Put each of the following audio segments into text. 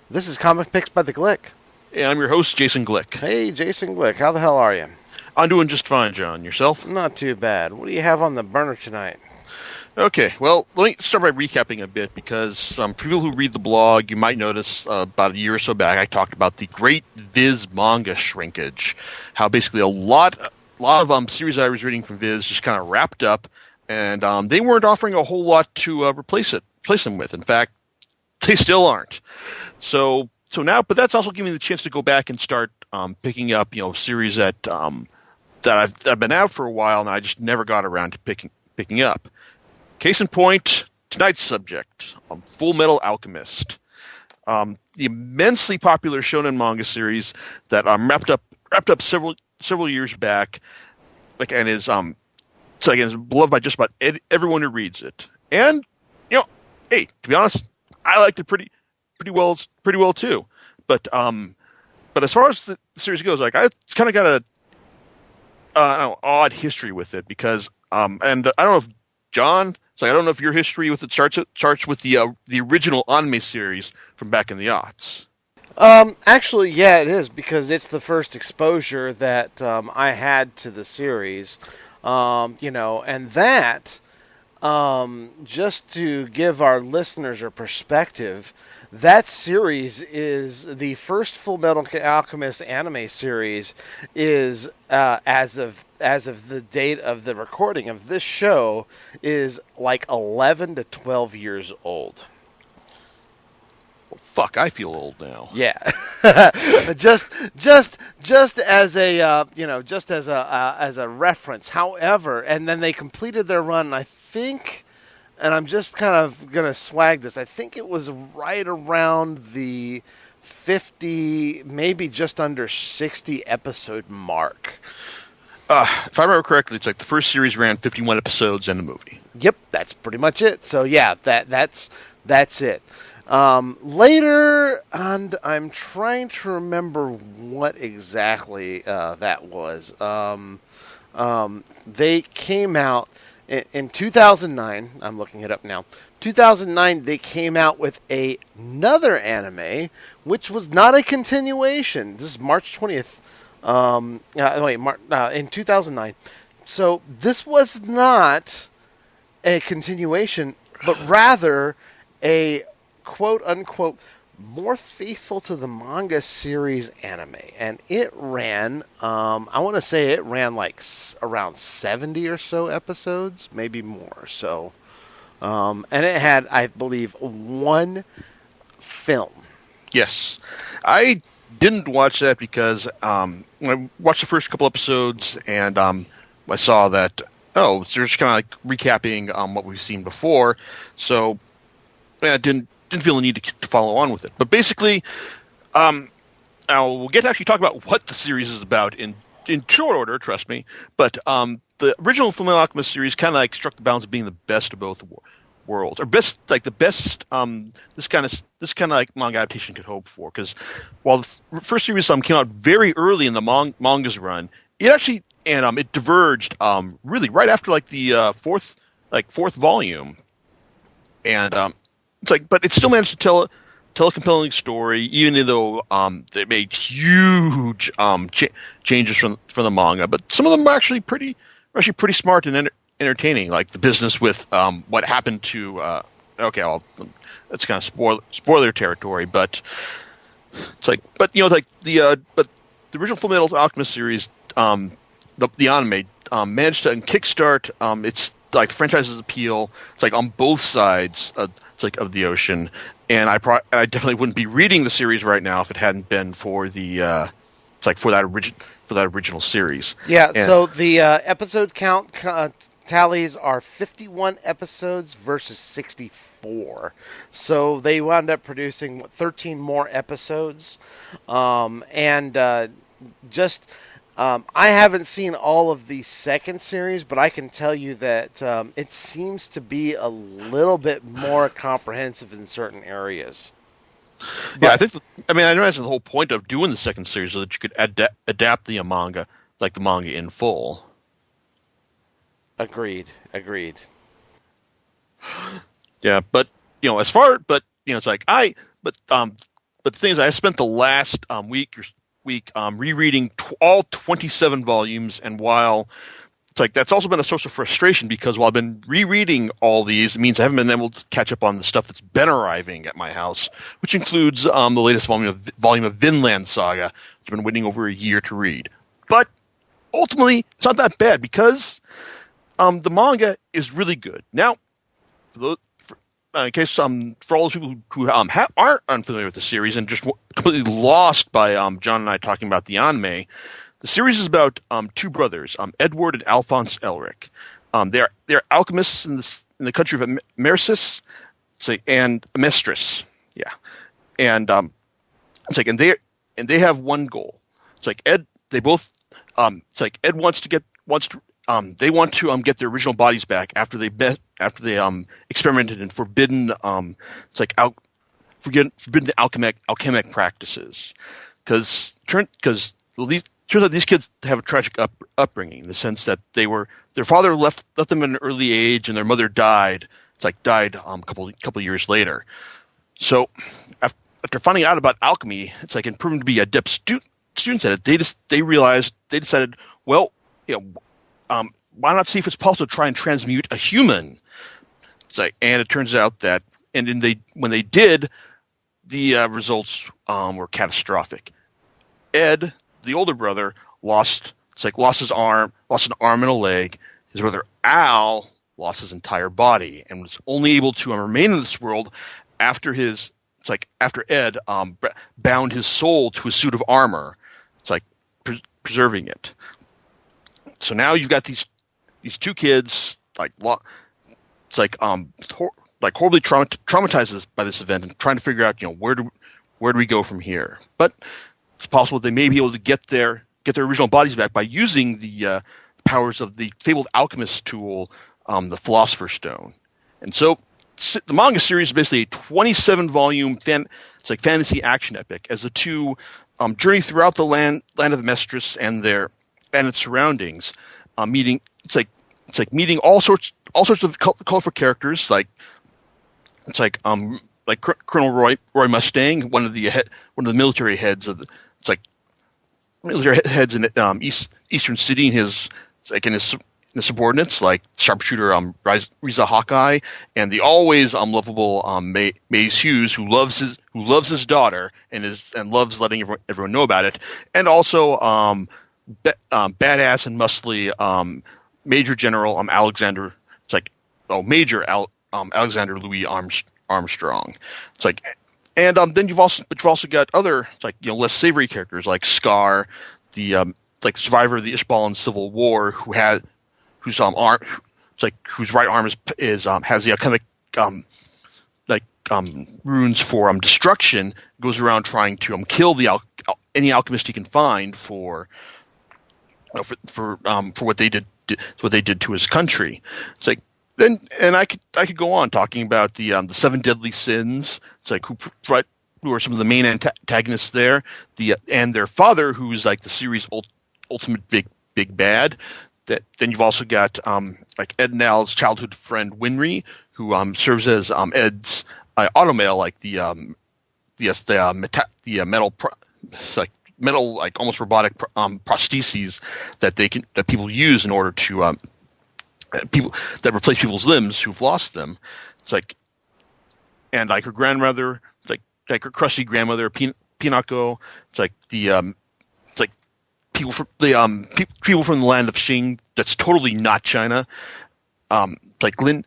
This is Comic Picks by the Glick. Hey, I'm your host, Jason Glick. Hey, Jason Glick, how the hell are you? I'm doing just fine, John. Yourself? Not too bad. What do you have on the burner tonight? Okay, well, let me start by recapping a bit because for people who read the blog, you might notice about a year or so back I talked about the great Viz manga shrinkage. How basically a lot of series that I was reading from Viz just kind of wrapped up, and they weren't offering a whole lot to replace them with. In fact, they still aren't. So now, but that's also giving me the chance to go back and start picking up, series that I've been out for a while, and I just never got around to picking up. Case in point, tonight's subject, Fullmetal Alchemist, the immensely popular shonen manga series that wrapped up several years back, and is beloved by just about everyone who reads it. And hey, to be honest, I liked it pretty well too. But as far as the series goes, I kind of got a I don't know, odd history with it because and I don't know if John. I don't know if your history with it starts with the original anime series from back in the aughts. Actually, yeah, it is because it's the first exposure that I had to the series. And that, just to give our listeners a perspective, that series is the first Full Metal Alchemist anime series. Is as of the date of the recording of this show is like 11 to 12 years old. Well, fuck, I feel old now. Yeah, just as a as a reference. However, and then they completed their run. I think, and I'm just kind of gonna swag this. I think it was right around the 50, maybe just under 60 episode mark. If I remember correctly, it's like the first series ran 51 episodes and a movie. Yep, that's pretty much it. So yeah, that's it. Later, and I'm trying to remember what exactly that was. They came out in 2009. I'm looking it up now. 2009, they came out with another anime, which was not a continuation. This is March 20th. In 2009. So this was not a continuation, but rather a quote unquote more faithful to the manga series anime, and it ran. I want to say it ran like around 70 or so episodes, maybe more. So, and it had, I believe, one film. Yes, I didn't watch that because when I watched the first couple episodes and I saw that they're just kind of like recapping what we've seen before, so yeah, I didn't feel the need to follow on with it. But basically, now we'll get to actually talk about what the series is about in short order. Trust me. But the original Fullmetal Alchemist series kind of like struck the balance of being the best of both worlds, or best like the best this kind of like manga adaptation could hope for. Because while the first series came out very early in the manga's run, it actually it diverged really right after like the fourth volume, and but it still managed to tell a compelling story, even though they made huge changes from the manga. But some of them are actually pretty smart and entertaining, like the business with what happened to. That's kind of spoiler territory, but it's like, but the original Fullmetal Alchemist series, the anime, managed to kickstart it's like the franchise's appeal. It's like on both sides of the ocean, and I definitely wouldn't be reading the series right now if it hadn't been for the for that original series. Yeah, And so the episode count tallies are 51 episodes versus 64. So they wound up producing 13 more episodes. And just I haven't seen all of the second series, but I can tell you that it seems to be a little bit more comprehensive in certain areas. yeah, I But think I imagine the whole point of doing the second series so that you could adapt the manga, like the manga in full. agreed, agreed. Yeah, but as far but it's like I but but the thing is, I spent the last week rereading all 27 volumes, and while it's like that's also been a source of frustration because while I've been rereading all these, it means I haven't been able to catch up on the stuff that's been arriving at my house, which includes the latest volume of Vinland Saga, which I've been waiting over a year to read. But ultimately, it's not that bad because the manga is really good. Now, for those, in case for all those people who aren't unfamiliar with the series and just completely lost by John and I talking about the anime, the series is about two brothers, Edward and Alphonse Elric. They're alchemists in the country of Mercis, and Amestris, yeah, and it's like and they have one goal. It's like Ed. They both. It's like Ed they want to get their original bodies back after they experimented in forbidden forbidden alchemic practices, because turns out these kids have a tragic upbringing in the sense that their father left them at an early age and their mother died. Died a couple years later. So after finding out about alchemy, and proving to be adept students at it, they decided, well, why not see if it's possible to try and transmute a human? And it turns out that, when they did, the results were catastrophic. Ed, the older brother, lost his arm, lost an arm and a leg. His brother Al lost his entire body and was only able to remain in this world after Ed bound his soul to a suit of armor. Preserving it. So now you've got these two kids horribly traumatized by this event and trying to figure out where do we go from here. But it's possible they may be able to get their original bodies back by using the powers of the fabled Alchemist tool, the Philosopher's Stone. And so the manga series is basically a 27-volume fantasy action epic as the two journey throughout the land of Mestris and its surroundings, meeting meeting all sorts of colorful characters Colonel Roy Mustang, one of the military heads of military heads in Eastern City, and his subordinates like sharpshooter Riza Hawkeye, and the always lovable Maze Hughes, who loves his daughter and loves letting everyone know about it, and also badass and muscly Major General Alexander. Alexander Louis Armstrong. Then you've also got other less savory characters like Scar, the survivor of the Ishbalan Civil War, whose right arm has the alchemic runes for destruction. Goes around trying to kill any alchemist he can find for what they did to his country. I could go on talking about the seven deadly sins. Who are some of the main antagonists there? And their father, who's the series' ultimate big bad. Then you've also got Ed and Al's childhood friend Winry, who serves as Ed's automail, the metal almost robotic prostheses that people use in order to people that replace people's limbs who've lost them. And her grandmother, her crusty grandmother Pinako. People from the land of Xing that's totally not China. Lin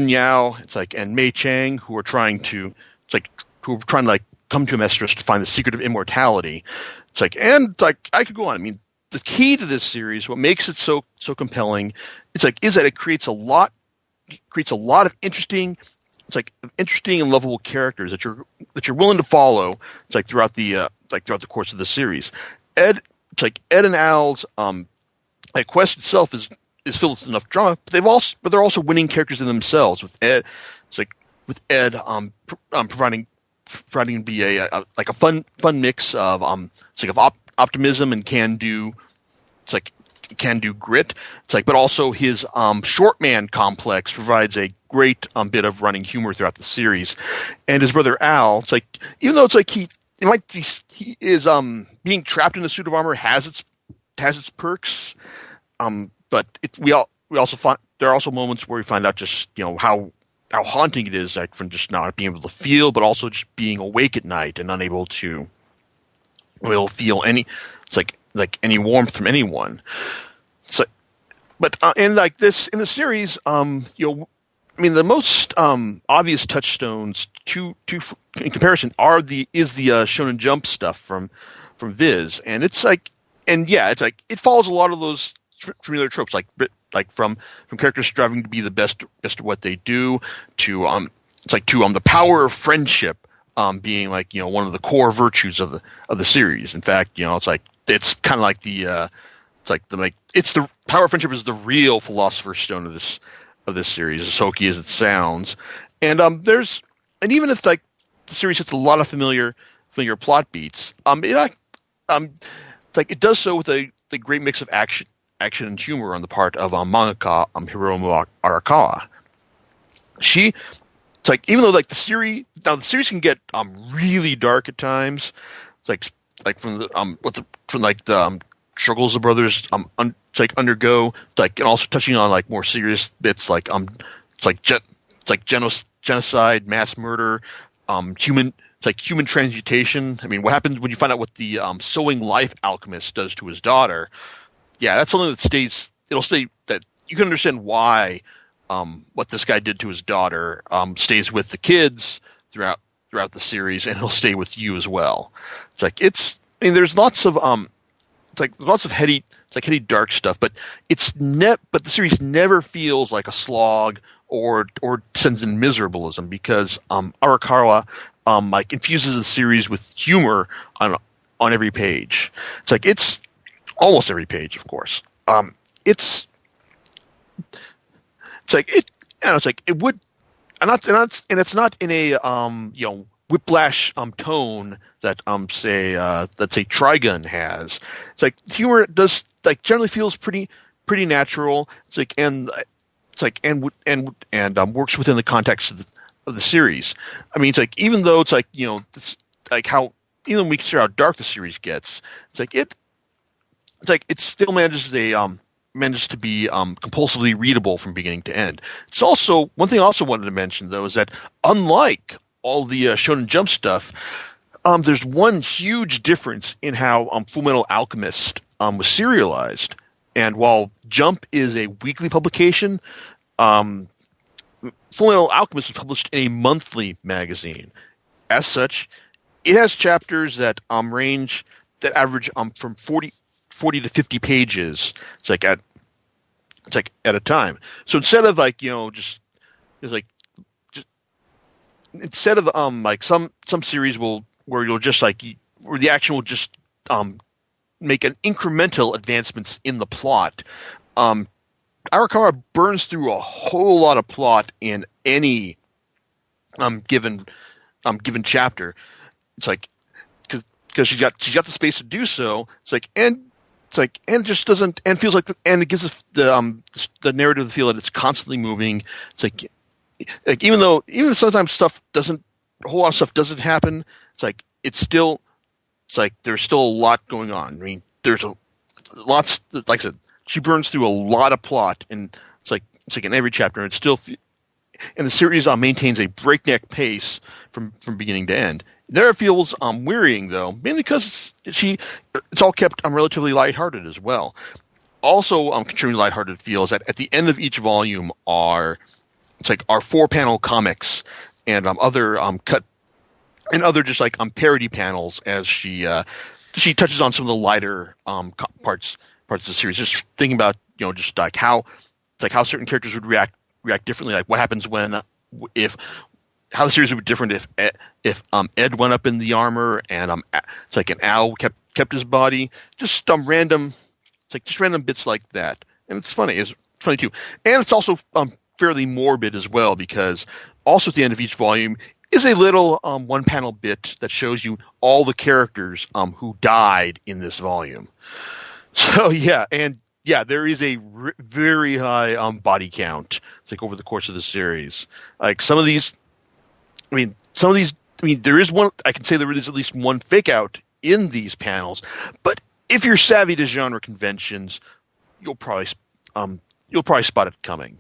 Yao, and Mei Chang, who are trying to come to Amestris to find the secret of immortality. I could go on. I mean, the key to this series, what makes it so compelling, is that it creates a lot of interesting and lovable characters that you're willing to follow. Throughout the course of the series. Ed and Al's quest itself is filled with enough drama, but they're also winning characters in themselves. With Ed, providing to be a fun mix of optimism and can do grit. But also his short man complex provides a great bit of running humor throughout the series. And his brother Al, even though it might be he is being trapped in a suit of armor has its perks. But we also find there are also moments where we find out just how haunting it is, like from just not being able to feel, but also just being awake at night and unable to will feel any it's like any warmth from anyone. So, but and like this in the series, I mean, the most obvious touchstones to in comparison is the Shonen Jump stuff from Viz, and it's like, and yeah, it's like it follows a lot of those familiar tropes, like from characters striving to be the best at what they do to it's like to the power of friendship being like one of the core virtues of the series. In fact, it's kind of like the power of friendship is the real philosopher's stone of this series, as hokey as it sounds. And even if like the series hits a lot of familiar plot beats, it does so with a great mix of action and humor on the part of mangaka Hiromu Arakawa. It's like, even though like the series can get really dark at times. It's like from the struggles the brothers undergo, like, and also touching on like more serious bits like genocide, mass murder, human transmutation. I mean, what happens when you find out what the sewing life alchemist does to his daughter? Yeah, that's something that stays. It'll stay that you can understand why what this guy did to his daughter stays with the kids throughout the series, and he'll stay with you as well. I mean, there's lots of heady dark stuff, but but the series never feels like a slog or sends in miserableism, because Arakawa infuses the series with humor on every page. It's almost every page, of course. It's like it. And it's like it would, and it's not in a whiplash tone that say Trigun has. It's like humor does generally feels pretty natural. It's like and works within the context of the series. I mean, it's like, even though it's like it's like how, even when we consider how dark the series gets, it still manages to be compulsively readable from beginning to end. It's also one thing I also wanted to mention, though, is that unlike all the Shonen Jump stuff, there's one huge difference in how Fullmetal Alchemist was serialized. And while Jump is a weekly publication, Fullmetal Alchemist was published in a monthly magazine. As such, it has chapters that average from 40 to 50 pages. It's like at a time. So instead of instead of some series where you'll just where the action will just make an incremental advancements in the plot, Arakawa burns through a whole lot of plot in any given chapter. It's like, because she's got the space to do so. And just doesn't, and feels like and it gives us the narrative feel that it's constantly moving. It's like even sometimes a whole lot of stuff doesn't happen. It's like there's still a lot going on. I mean, there's lots, like I said, she burns through a lot of plot, and it's like in every chapter, and and the series maintains a breakneck pace from beginning to end. It never feels wearying, though, mainly because it's all kept relatively lighthearted as well. Also, contributing lighthearted feels that at the end of each volume are 4-panel comics and other cut and other just parody panels, as she touches on some of the lighter parts of the series. Just thinking about just how certain characters would react differently, like what happens when how the series would be different if Ed went up in the armor and an owl kept his body. Just random bits like that, and it's funny. It's funny too, and it's also fairly morbid as well, because also at the end of each volume is a little one-panel bit that shows you all the characters who died in this volume. So yeah, there is a very high body count over the course of the series. Some of these I mean, there is one. I can say there is at least one fake out in these panels, but if you're savvy to genre conventions, you'll probably you'll probably spot it coming.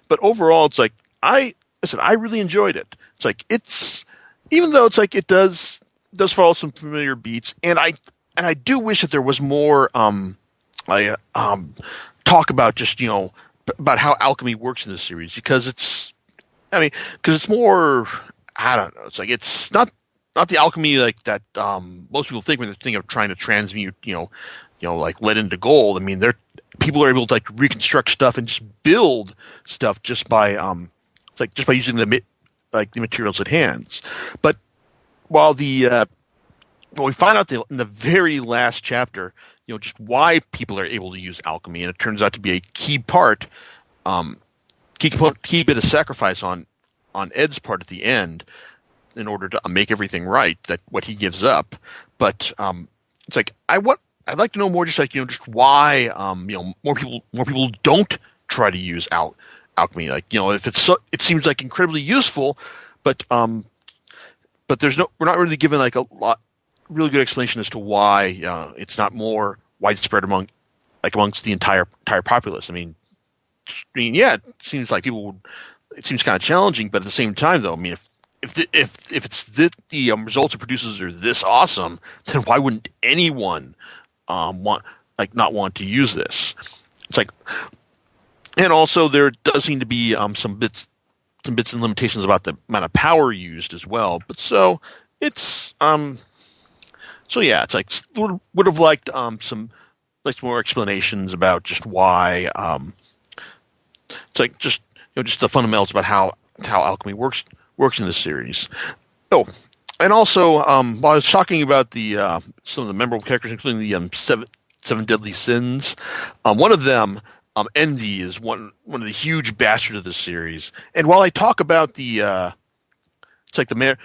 But overall, it's like I said, I really enjoyed it. It's like it's even though it's like it does follow some familiar beats, and I do wish that there was more I talk about just about how alchemy works in this series because because it's more I don't know. It's like it's not the alchemy like that most people think when they think of trying to transmute like lead into gold. I mean, people are able to like reconstruct stuff and just build stuff just by it's like just by using the materials at hand. But while when we find out in the very last chapter, just why people are able to use alchemy, and it turns out to be a key part, key bit of sacrifice on Ed's part at the end, in order to make everything right. That what he gives up, but it's like I'd like to know more, just like just why more people don't try to use alchemy. Like if it seems like incredibly useful, but we're not really given like a really good explanation as to why it's not more widespread amongst the entire populace. I mean, yeah, it seems like it seems kind of challenging, but at the same time, though, I mean, if it's the results it produces are this awesome, then why wouldn't anyone not want to use this? It's like, and also there does seem to be some bits and limitations about the amount of power used as well. But so it's so yeah, it's like would have liked some more explanations about just why it's like just just the fundamentals about how alchemy works in this series. Oh, and also while I was talking about the some of the memorable characters, including the seven deadly sins, one of them. Envy is one of the huge bastards of this series, and while I talk about the it's like the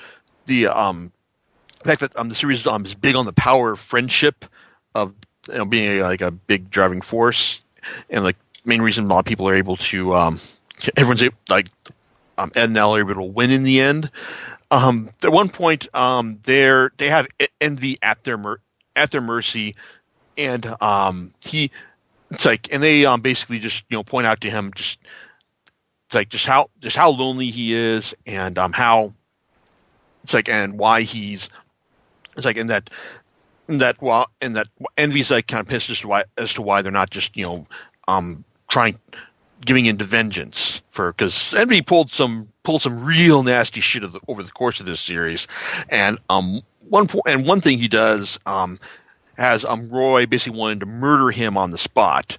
fact that the series is big on the power of friendship, of being like a big driving force, and like main reason a lot of people are able to everyone's like Ed and Elle are able to win in the end. At one point, they have Envy at their mercy, and it's like, and they basically just point out to him just how lonely he is, and how it's like, and why he's it's like, and that Envy's like kind of pissed as to why they're not just giving into vengeance, because Envy pulled some real nasty shit over the course of this series, and one thing he does has Roy basically wanted to murder him on the spot,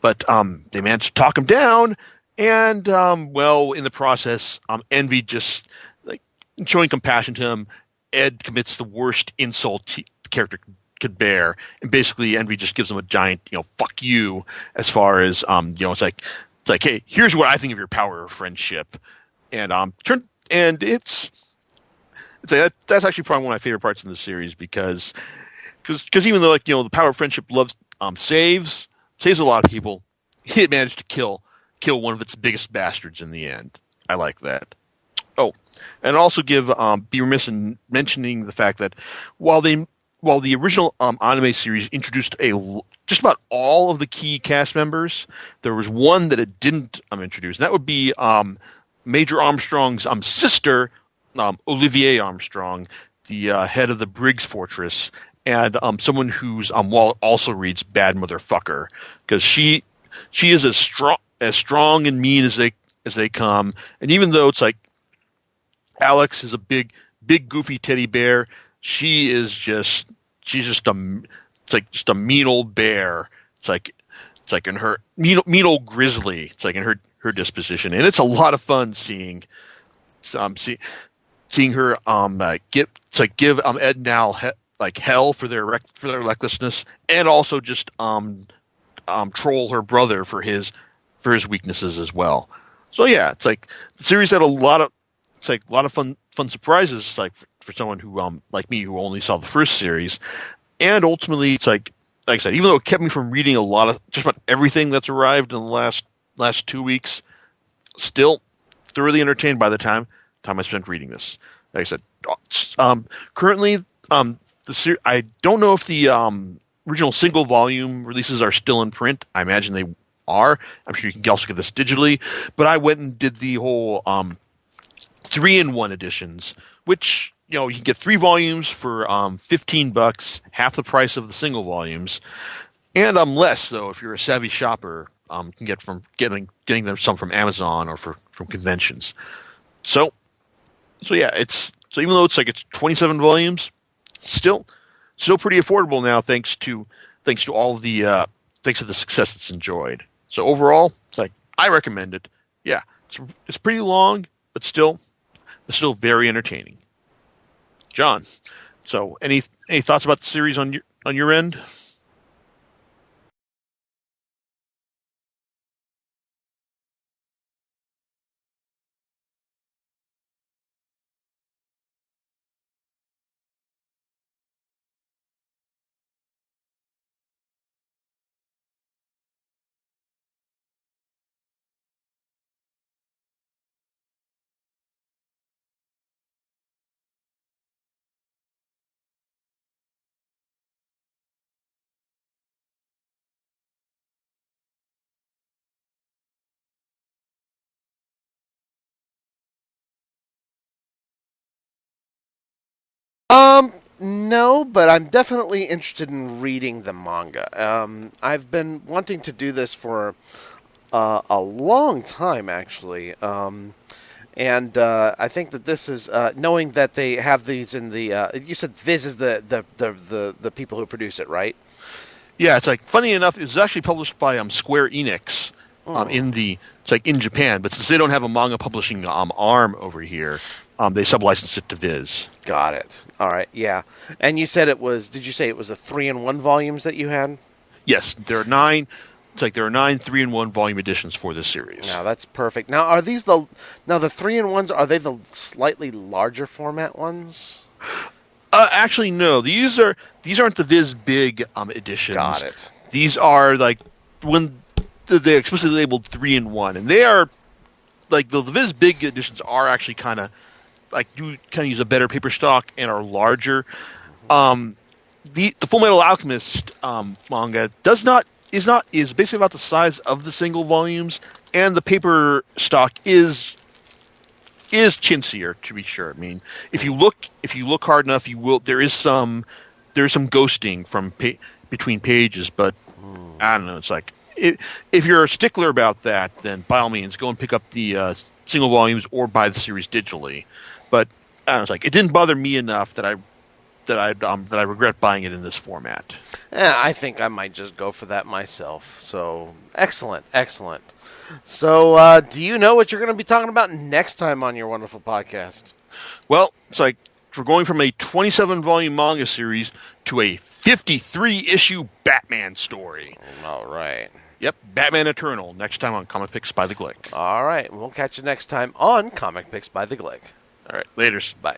but they managed to talk him down, and in the process, Envy just like showing compassion to him, Ed commits the worst insult the character could bear, and basically Envy just gives him a giant fuck you, as far as it's like, hey, here's what I think of your power of friendship, and it's like that's actually probably one of my favorite parts in the series, because even though the power of friendship saves a lot of people, it managed to kill one of its biggest bastards in the end. I like that. Oh, and also be remiss in mentioning the fact that while the original anime series introduced just about all of the key cast members, there was one that it didn't introduce, and that would be Major Armstrong's sister, Olivier Armstrong, the head of the Briggs Fortress, and someone who's also reads bad motherfucker, because she is as strong and mean as they come. And even though it's like Alex is a big goofy teddy bear, she's just a mean old bear. It's like in her mean old grizzly. It's like in her disposition, and it's a lot of fun seeing her give Ed and Al like hell for their recklessness, and also just troll her brother for his weaknesses as well. So yeah, it's like the series had a lot of fun surprises, like for someone who like me, who only saw the first series, and ultimately it's like I said, even though it kept me from reading a lot of just about everything that's arrived in the last 2 weeks, still thoroughly entertained by the time time I spent reading this. Like I said, currently, I don't know if the original single volume releases are still in print. I imagine they are. I'm sure you can also get this digitally. But I went and did the whole 3-in-1 editions, which you can get 3 volumes for $15, half the price of the single volumes, and less though if you're a savvy shopper. You can get from getting them some from Amazon or from conventions. So yeah, even though it's 27 volumes, still pretty affordable now thanks to all of the thanks to the success it's enjoyed. So overall, I recommend it. Yeah, it's pretty long, but still very entertaining. John, so any thoughts about the series on your end? No, but I'm definitely interested in reading the manga. I've been wanting to do this for a long time, actually. And I think that this is knowing that they have these in the. You said Viz is the people who produce it, right? Yeah, it's funny enough, it was actually published by Square Enix Oh, in Japan, but since they don't have a manga publishing arm over here, they sublicensed it to Viz. got it. All right, yeah. And you said it was. Did you say it was the 3-in-1 volumes that you had? Yes, there are 9. There are 9 3-in-1 volume editions for this series. Now that's perfect. Now are these the 3-in-1s? Are they the slightly larger format ones? Actually, no. These aren't the Viz Big editions. Got it. These are when they explicitly labeled 3-in-1, and they are the Viz Big editions are actually kind of do kind of use a better paper stock and are larger. The Fullmetal Alchemist manga is basically about the size of the single volumes, and the paper stock is chintzier, to be sure. I mean, if you look hard enough, you will. There's some ghosting from between pages, but I don't know. If you're a stickler about that, then by all means go and pick up the single volumes or buy the series digitally. But I don't know, it didn't bother me enough that I regret buying it in this format. I think I might just go for that myself. So excellent, excellent. So do you know what you're going to be talking about next time on your wonderful podcast? Well, we're going from a 27 volume manga series to a 53 issue Batman story. All right. Yep, Batman Eternal. Next time on Comic Picks by the Glick. All right. We'll catch you next time on Comic Picks by the Glick. All right, laters. Bye.